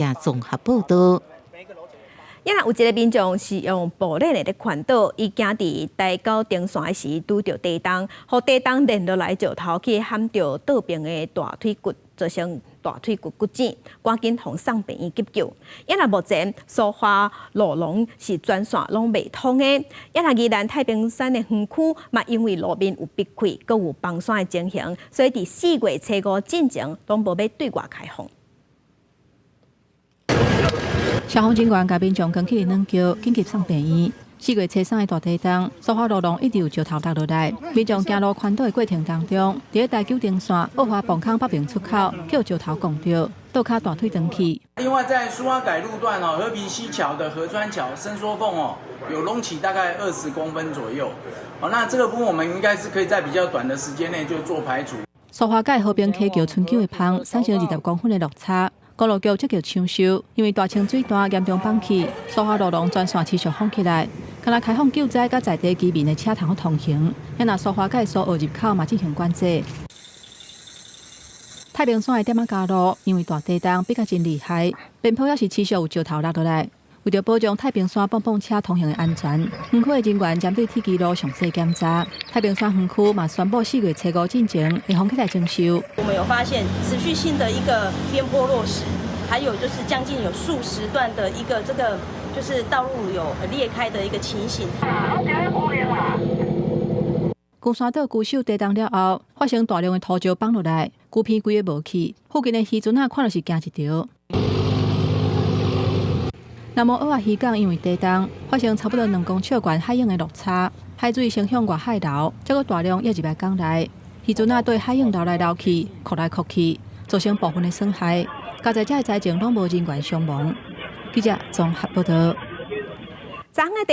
也综合报道。因为有一个民众是用步链的环岛，伊行伫台九顶线时拄着地动，互地动连落来石头去撼到倒边的大腿骨，造成大腿骨骨折，赶紧互送病院急救。因为目前苏花路龙是全线拢未通的，因为宜兰太平山的园区嘛，因为路面有闭开，阁有崩山的情形，所以伫4月初5进前拢无要对外开放。消防警员甲民众扛起冷桥，紧急送病院。4月初3的大地震，苏花路龙一直有石头落落来，民众行路宽道的过程当中，伫台九顶线恶化崩坑北边出口，叫石头拱着，倒脚大腿断去。另外，在苏花改路段和平溪桥的河川桥伸缩缝有隆起大概20公分左右。那这个部分我们应该是可以在比较短的时间内就做排除。苏花改河边溪桥春桥的旁，产生20公分的落差。公路局接叫抢修，因为大清水段严重崩起，苏花路龙全线持续封起来。刚来开放救灾，甲在地居民的车通通行。也那苏花改苏澳入口嘛进行管制。太平山的点仔加路，因为大地震比较真厉害，边坡也是持续有石头落落来。为着保障太平山蹦蹦车通行的安全，园区的人员针对铁基路详细检查。太平山园区嘛宣布4月初5进前会封起来征收。我们有发现持续性的一个边坡落石，还有就是将近有数十段的一个就是道路有裂开的一个情形。龟山岛龟首地动了后，发生大量的土石放落来，龟片规个无去，附近的渔船看就是惊一条。南无蚵仔渔港因为地动，发生差不多2公尺悬海涌的落差，海水先向外海流，结果大量跃入来港内，渔船对海涌流来流去，扩来扩去，造成部分的损害。加在这的灾情拢无人员伤亡。记者综合报道。昨昏的